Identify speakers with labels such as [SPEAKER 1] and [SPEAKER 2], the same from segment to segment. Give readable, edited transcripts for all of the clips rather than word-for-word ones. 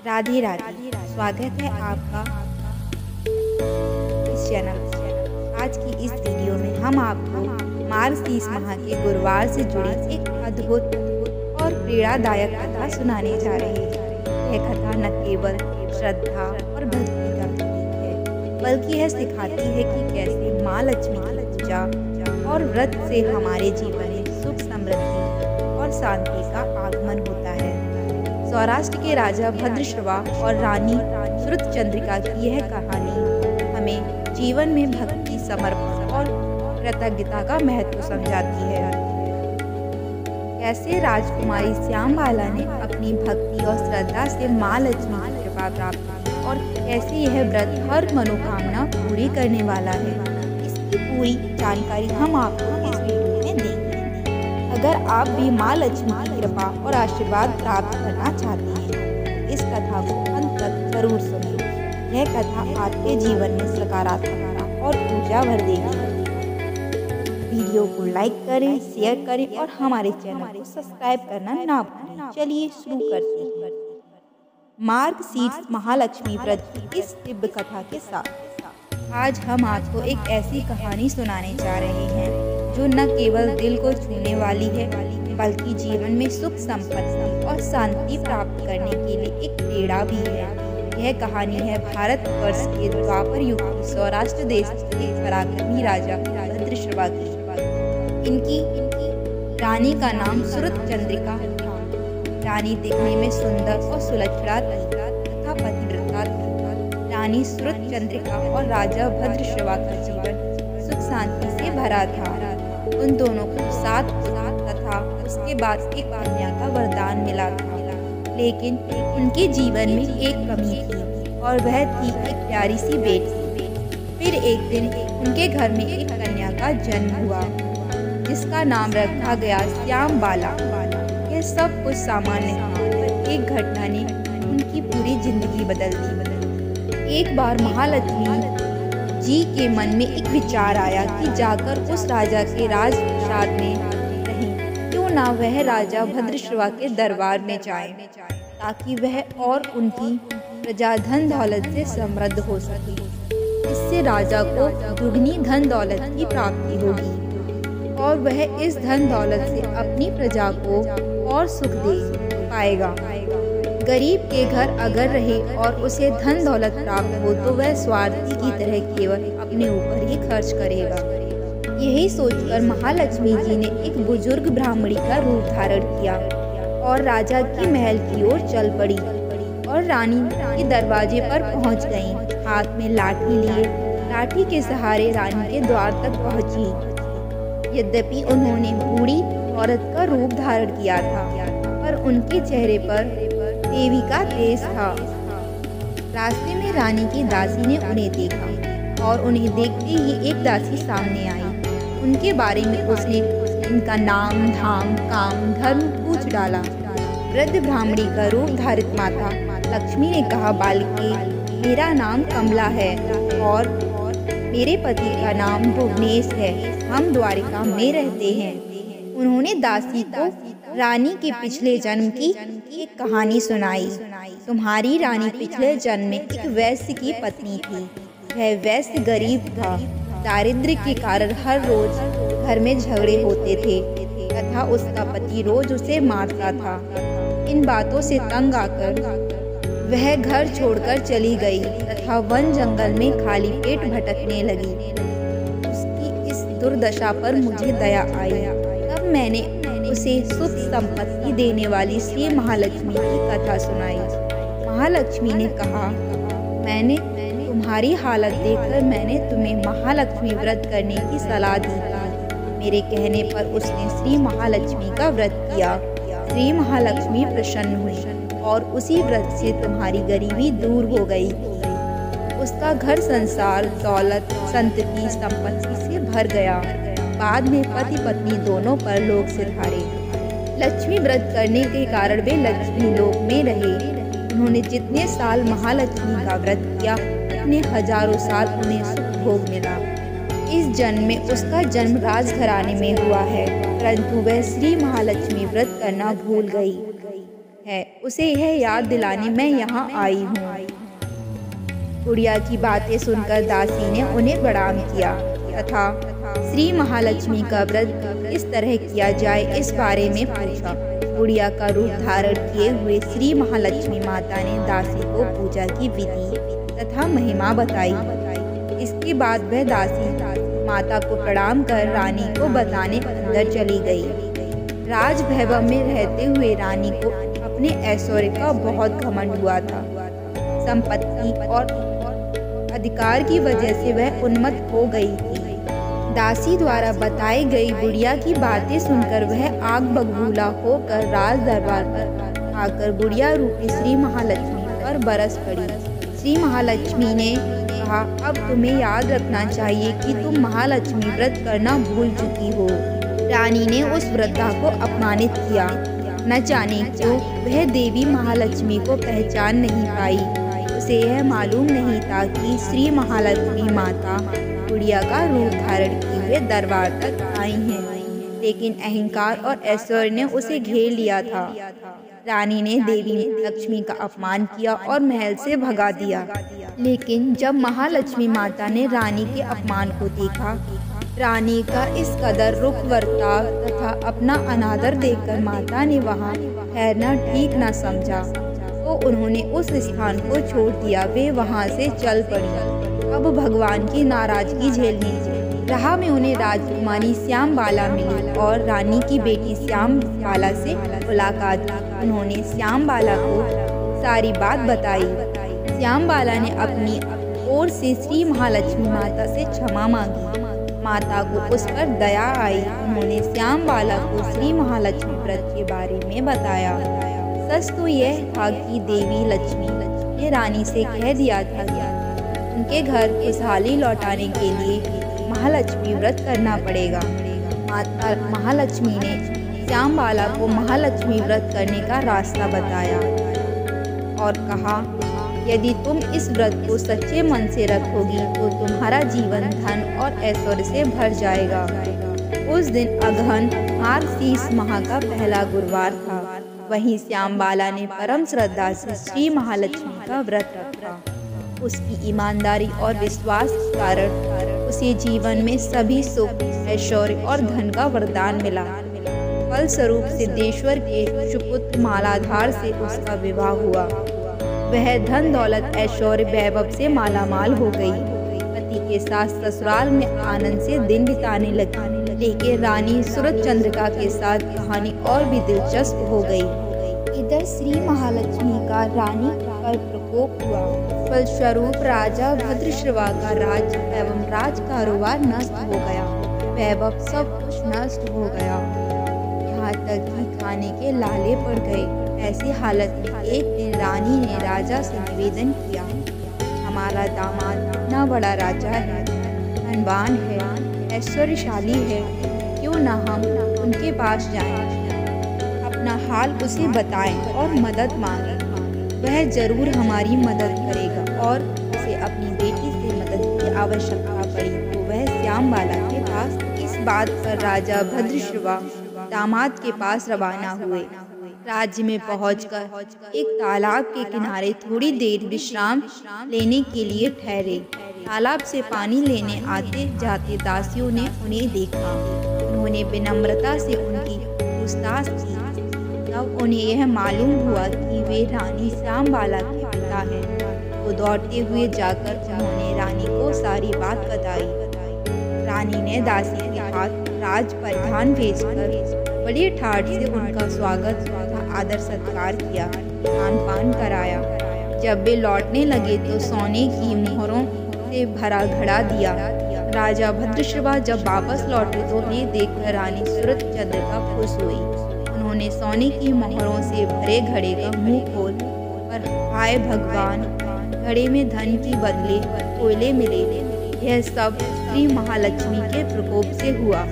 [SPEAKER 1] राधे राधे। स्वागत है आपका इस चैनल पर। आज की इस वीडियो में हम आपको मार्गशीर्ष माह के गुरुवार से जुड़ी एक अद्भुत और प्रेरणादायक कथा सुनाने जा रहे हैं। यह कथा न केवल श्रद्धा और भक्ति का प्रतीक है, बल्कि यह सिखाती है कि कैसे माँ लक्ष्मी की पूजा और व्रत से हमारे जीवन में सुख, समृद्धि और शांति का आगमन होता है। सौराष्ट्र के राजा भद्रश्रवा और रानी श्रुतचंद्रिका की यह कहानी हमें जीवन में भक्ति, समर्पण और कृतज्ञता का महत्व समझाती है। कैसे राजकुमारी श्यामबाला ने अपनी भक्ति और श्रद्धा से माँ लक्ष्मी की कृपा प्राप्त की और कैसे यह व्रत हर मनोकामना पूरी करने वाला है, इसकी पूरी जानकारी हम आपको इस वीडियो में देंगे। अगर आप भी माँ लक्ष्मी की कृपा और आशीर्वाद प्राप्त करना चाहते हैं, इस कथा को अंत तक जरूर सुनें। यह कथा आपके जीवन में सकारात्मकता और ऊर्जा भर देगी। वीडियो को लाइक करें, शेयर करें और हमारे चैनल को सब्सक्राइब करना ना भूलें। चलिए शुरू करते हैं मार्गशीर्ष महालक्ष्मी व्रत की इस दिव्य कथा के साथ। आज हम आपको एक ऐसी कहानी सुनाने जा रहे हैं जो न केवल दिल को छूने वाली है, बल्कि जीवन में सुख, संपत्ति और शांति प्राप्त करने के लिए एक प्रेरणा भी है। यह कहानी है भारतवर्ष के द्वापर युग की सौराष्ट्र देश के पराक्रमी राजा भद्रश्रवा की। इनकी रानी का नाम श्रुतचंद्रिका था। रानी दिखने में सुंदर और सुलक्षणा तथा पतिव्रता थी। रानी श्रुतचंद्रिका और राजा भद्रश्रवा का जीवन सुख शांति से भरा था। उन दोनों को 7 पुत्र तथा उसके बाद एक कन्या का वरदान मिला था, लेकिन उनके जीवन में एक कमी थी और वह थी एक प्यारी सी बेटी। फिर एक दिन उनके घर में एक कन्या का जन्म हुआ, जिसका नाम रखा गया श्यामबाला। यह सब कुछ सामान्य था, पर एक घटना ने उनकी पूरी जिंदगी बदल दी। एक बार महालक्ष्मी जी के मन में एक विचार आया कि जाकर उस राजा के राजप्रासाद में रहें। क्यों ना वह राजा भद्रश्रवा के दरबार में जाए, ताकि वह और उनकी प्रजा धन दौलत से समृद्ध हो सके। इससे राजा को दुगनी धन दौलत की प्राप्ति होगी और वह इस धन दौलत से अपनी प्रजा को और सुख दे पाएगा। गरीब के घर अगर रहे और उसे धन दौलत प्राप्त हो तो वह स्वार्थी की तरह केवल अपने ऊपर ही खर्च करेगा। यही सोचकर महालक्ष्मी जी ने एक बुजुर्ग ब्राह्मणी का रूप धारण किया और राजा के महल की ओर चल पड़ी और रानी के दरवाजे पर पहुंच गईं। हाथ में लाठी लिए लाठी के सहारे रानी के द्वार तक पहुंची। यद्यपि उन्होंने बूढ़ी औरत का रूप धारण किया था, पर उनके चेहरे पर देवी का तेज था। रास्ते में रानी की दासी ने उन्हें देखा और उन्हें देखते ही एक दासी सामने आई। उनके बारे में उसने इनका नाम, धाम, काम, धर्म पूछ डाला। वृद्ध ब्राह्मणी का रूप धारित माता लक्ष्मी ने कहा, बालिके, मेरा नाम कमला है और मेरे पति का नाम भुवनेश है। हम द्वारिका में रहते हैं। उन्होंने दासी को रानी के पिछले जन्म की एक कहानी सुनाई। तुम्हारी रानी पिछले जन्म में एक वैश्य की पत्नी थी। वह वैश्य गरीब था। दारिद्र्य के कारण हर रोज घर में झगड़े होते थे तथा उसका पति रोज उसे मारता था। इन बातों से तंग आकर वह घर छोड़कर चली गई तथा वन जंगल में खाली पेट भटकने लगी। उसकी इस दुर्दशा पर मुझे दया आई। तब मैंने उसे सुख संपत्ति देने वाली श्री महालक्ष्मी की कथा सुनाई। महालक्ष्मी ने कहा, मैंने तुम्हारी हालत देखकर मैंने तुम्हें महालक्ष्मी व्रत करने की सलाह दी थी। मेरे कहने पर उसने श्री महालक्ष्मी का व्रत किया। श्री महालक्ष्मी प्रसन्न हुई और उसी व्रत से तुम्हारी गरीबी दूर हो गई। उसका घर संसार दौलत, संतति, संपत्ति से भर गया। बाद में पति पत्नी दोनों पर लोग सिधारे। लक्ष्मी व्रत करने के कारण वे लक्ष्मी लोक में रहे। उन्होंने जितने साल महालक्ष्मी का व्रत किया, उतने हजारों साल उन्हें सुख भोग मिला। इस जन्म में उसका जन्म राजघराने में हुआ है, परंतु वह श्री महालक्ष्मी व्रत करना भूल गई। है, उसे यह याद दिलाने मैं यहाँ आई हूँ। बुढ़िया की बातें सुनकर दासी ने उन्हें प्रणाम किया तथा श्री महालक्ष्मी का व्रत किस तरह किया जाए इस बारे में पूछा। बुढ़िया का रूप धारण किए हुए श्री महालक्ष्मी माता ने दासी को पूजा की विधि तथा महिमा बताई। इसके बाद वह दासी माता को प्रणाम कर रानी को बताने अंदर चली गई। राज वैभव में रहते हुए रानी को अपने ऐश्वर्य का बहुत घमंड हुआ था। संपत्ति और अधिकार की वजह से वह उन्मत्त हो गई थी। दासी द्वारा बताई गई बुढ़िया की बातें सुनकर वह आग बबूला होकर राज दरबार पर आकर बुढ़िया रूपी श्री महालक्ष्मी पर बरस पड़ी। श्री महालक्ष्मी ने कहा, अब तुम्हें याद रखना चाहिए कि तुम महालक्ष्मी व्रत करना भूल चुकी हो। रानी ने उस वृद्धा को अपमानित किया। न जाने क्यों वह देवी महालक्ष्मी को पहचान नहीं पाई। उसे यह मालूम नहीं था कि श्री महालक्ष्मी माता बुढ़िया का रूप धारण किए हुए दरबार तक आई हैं, लेकिन अहंकार और ऐश्वर्य ने उसे घेर लिया था। रानी ने देवी लक्ष्मी का अपमान किया और महल से भगा दिया। लेकिन जब महालक्ष्मी माता ने रानी के अपमान को देखा, रानी का इस कदर रुख बर्ताव तथा अपना अनादर देखकर माता ने वहां ठहरना ठीक न समझा, तो उन्होंने उस स्थान को छोड़ दिया। वे वहां से चल पड़ी। अब भगवान की नाराजगी झेलनी राह में उन्हें राजकुमारी श्यामबाला मिली और रानी की बेटी श्यामबाला से मुलाकात की। उन्होंने श्यामबाला को सारी बात बताई। श्यामबाला ने अपनी ओर से श्री महालक्ष्मी माता से क्षमा मांगी। माता को उस पर दया आई। उन्होंने श्यामबाला को श्री महालक्ष्मी व्रत के बारे में बताया। सच तो यह था कि देवी लक्ष्मी ने रानी से कह दिया था कि उनके घर खुशहाली लौटाने के लिए महालक्ष्मी व्रत करना पड़ेगा। माता महालक्ष्मी ने श्यामबाला को महालक्ष्मी व्रत करने का रास्ता बताया और कहा, यदि तुम इस व्रत को सच्चे मन से रखोगी तो तुम्हारा जीवन धन और ऐश्वर्य से भर जाएगा। उस दिन अगहन मार्गशीर्ष माह का पहला गुरुवार था। वहीं श्यामबाला ने परम श्रद्धा से श्री महालक्ष्मी का व्रत रखा। उसकी ईमानदारी और विश्वास के कारण उसे जीवन में सभी सुख, ऐश्वर्य और धन का वरदान मिला। फलस्वरूप सिद्धेश्वर के सुपुत्र मालाधार से उसका विवाह हुआ। वह धन दौलत ऐश्वर्य वैभव से मालामाल हो गई। पति के साथ ससुराल में आनंद से दिन बिताने लगी। लेकिन रानी सूरज चंद्रिका के साथ कहानी और भी दिलचस्प हो गई। इधर श्री महालक्ष्मी का रानी पर प्रकोप हुआ। फलस्वरूप राजा भद्रश्रवा का राज एवं राज कारोबार नष्ट हो गया। वैभव सब कुछ नष्ट हो गया, यहाँ तक कि खाने के लाले पड़ गए। ऐसी हालत में एक दिन रानी ने राजा से निवेदन किया, हमारा दामाद इतना बड़ा राजा है, धनवान है, ऐश्वर्यशाली है, क्यों न हम उनके पास जाएं, अपना हाल उसे बताएं और मदद मांगें। वह जरूर हमारी मदद करेगा। और उसे अपनी बेटी से मदद की आवश्यकता पड़ी तो वह श्यामबाला के पास। इस बात पर राजा भद्रश्रवा दामाद के पास रवाना हुए। राज्य में पहुंचकर एक तालाब के किनारे थोड़ी देर विश्राम लेने के लिए ठहरे। तालाब से पानी लेने आते जाते दासियों ने उन्हें देखा। उन्होंने विनम्रता से उनकी पूछताछ की। तब उन्हें यह मालूम हुआ कि वे रानी श्यामबाला के पिता हैं। वो दौड़ते हुए जाकर उन्होंने रानी को सारी बात बताई। रानी ने दासी के हाथ राज परिधान भेजकर बड़े ठाठ से उनका स्वागत तथा आदर सत्कार किया, खान पान कराया। जब वे लौटने लगे तो सोने की मोहरों से भरा घड़ा दिया। राजा भद्रश्रवा जब वापस लौटे तो उन्हें देखकर रानी सूरज चंद्रिका खुश हुई। उन्होंने सोने की मोहरों से भरे घड़े का मुंह खोल पर हाय भगवान, घड़े में धन की बदले कोयले मिले। यह सब श्री महालक्ष्मी के प्रकोप से हुआ।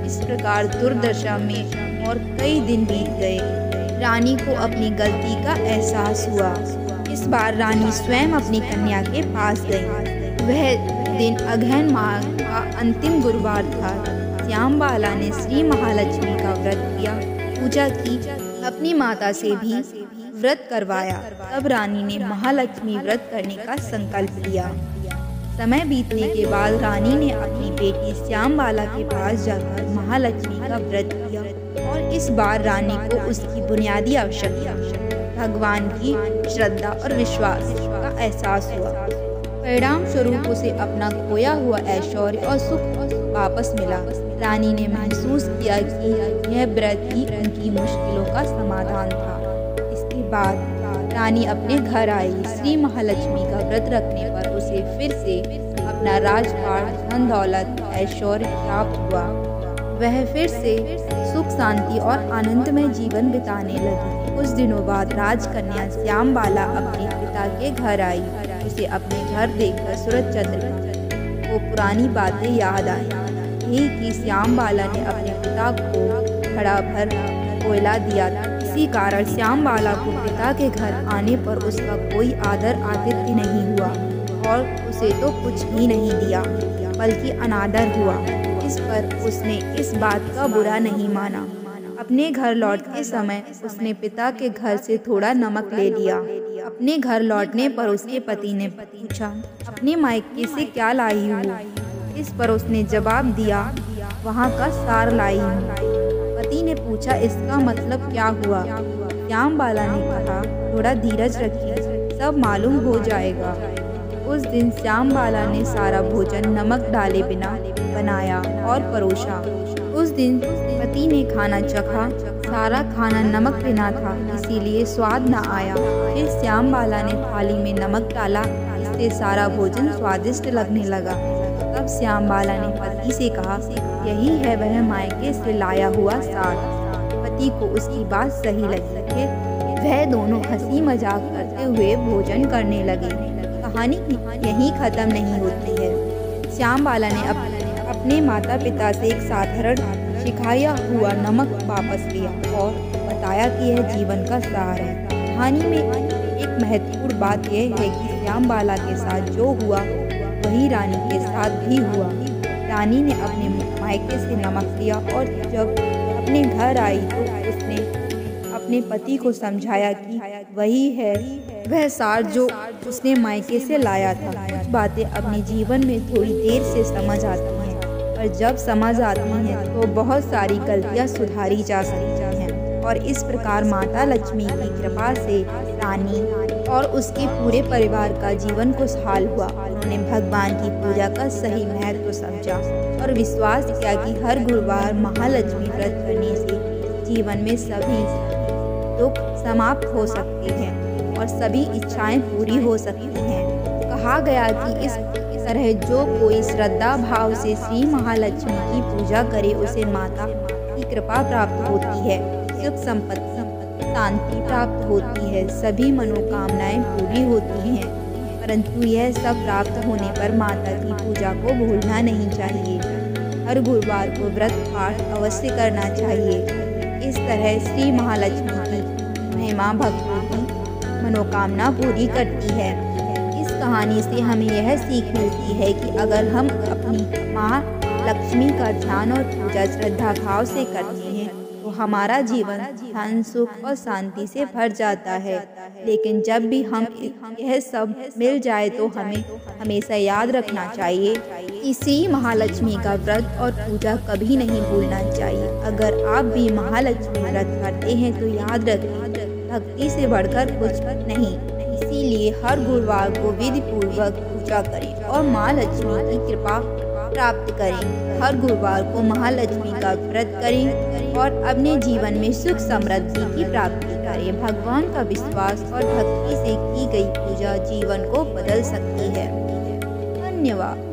[SPEAKER 1] इस प्रकार दुर्दशा में और कई दिन बीत गए। रानी को अपनी गलती का एहसास हुआ। इस बार रानी स्वयं अपनी कन्या के पास गई। वह दिन अगहन माह का अंतिम गुरुवार था। श्यामबाला ने श्री महालक्ष्मी का व्रत किया, पूजा की, अपनी माता से भी व्रत करवाया। तब रानी ने महालक्ष्मी व्रत करने का संकल्प लिया। समय बीतने के बाद रानी ने अपनी बेटी श्यामबाला के पास जाकर महालक्ष्मी का व्रत किया और इस बार रानी को उसकी बुनियादी आवश्यकता भगवान की श्रद्धा और विश्वास का एहसास हुआ। परिणाम स्वरूप उसे अपना खोया हुआ ऐश्वर्य और सुख वापस मिला। रानी ने महसूस किया कि यह व्रत ही उनकी मुश्किलों का समाधान था। इसके बाद रानी अपने घर आई। श्री महालक्ष्मी का व्रत रखने पर उसे फिर से अपना राजपाट, धन दौलत, ऐश्वर्य प्राप्त हुआ। वह फिर से सुख शांति और आनंदमय जीवन बिताने लगी। कुछ दिनों बाद राजकन्या श्यामबाला अपने पिता के घर आई। उसे अपने घर देखकर सूरजचंद्र को पुरानी बातें याद आई। यही कि श्यामबाला ने अपने पिता को घड़ा भर कोयला दिया था। इसी कारण श्यामबाला को पिता के घर आने पर उसका कोई आदर आतिथ्य नहीं हुआ और उसे तो कुछ भी नहीं दिया बल्कि अनादर हुआ। इस पर उसने इस बात का बुरा नहीं माना। अपने घर लौटते समय उसने पिता के घर से थोड़ा नमक ले लिया। अपने घर लौटने पर उसके पति ने पूछा, अपने मायके से क्या लाई हूँ? इस पर उसने जवाब दिया, वहाँ का सार लाई हूँ। पति ने पूछा, इसका मतलब क्या हुआ? श्यामबाला ने कहा, थोड़ा धीरज रखिए, सब मालूम हो जाएगा। उस दिन श्यामबाला ने सारा भोजन नमक डाले बिना बनाया और परोसा। उस दिन पति ने खाना चखा, सारा खाना नमक बिना था, इसीलिए स्वाद न आया। फिर श्यामबाला ने थाली में नमक डाला, इससे सारा भोजन स्वादिष्ट लगने लगा। तब श्यामबाला ने पति से कहा, यही है वह मायके से लाया हुआ सार। पति को उसकी बात सही लगी। फिर वह दोनों हंसी मजाक करते हुए भोजन करने लगे। कहानी यहीं खत्म नहीं होती है। श्यामबाला ने अपने माता पिता से एक साधारण सिखाया हुआ नमक वापस लिया और बताया कि यह जीवन का सार है। कहानी में एक महत्वपूर्ण बात यह है कि श्यामबाला के साथ जो हुआ वही रानी के साथ भी हुआ। रानी ने अपने मायके से नमक लिया और जब अपने घर आई तो उसने अपने पति को समझाया कि वही है वह सार जो उसने मायके से लाया था। कुछ बातें अपने जीवन में थोड़ी देर से समझ आती हैं और जब समझ आती हैं तो बहुत सारी गलतियां सुधारी जा सकती हैं। और इस प्रकार माता लक्ष्मी की कृपा से रानी और उसके पूरे परिवार का जीवन खुशहाल हुआ। उन्होंने भगवान की पूजा का सही महत्व समझा और विश्वास किया कि हर गुरुवार महालक्ष्मी व्रत करने से जीवन में सभी दुख समाप्त हो सकते हैं और सभी इच्छाएं पूरी हो सकती हैं। कहा गया कि इस तरह जो कोई श्रद्धा भाव से श्री महालक्ष्मी की पूजा करे उसे माता की कृपा प्राप्त होती है, सुख संपत्ति शांति प्राप्त होती है, सभी मनोकामनाएं पूरी होती हैं। परंतु यह सब प्राप्त होने पर माता की पूजा को भूलना नहीं चाहिए। हर गुरुवार को व्रत पाठ अवश्य करना चाहिए। इस तरह श्री महालक्ष्मी की महिमा भक्तों की मनोकामना पूरी करती है। इस कहानी से हमें यह सीख मिलती है कि अगर हम अपनी माँ लक्ष्मी का ध्यान और पूजा श्रद्धा भाव से करते हैं तो हमारा जीवन धन सुख और शांति से भर जाता है। लेकिन जब भी हम यह सब मिल जाए तो हमें हमेशा याद रखना चाहिए कि श्री महालक्ष्मी का व्रत और पूजा कभी नहीं भूलना चाहिए। अगर आप भी महालक्ष्मी व्रत करते हैं तो याद रखें, भक्ति से बढ़कर कुछ नहीं। इसीलिए हर गुरुवार को विधि पूर्वक पूजा करें और माँ लक्ष्मी की कृपा प्राप्त करें। हर गुरुवार को महालक्ष्मी का व्रत करें और अपने जीवन में सुख समृद्धि की प्राप्ति करें। भगवान का विश्वास और भक्ति से की गई पूजा जीवन को बदल सकती है। धन्यवाद।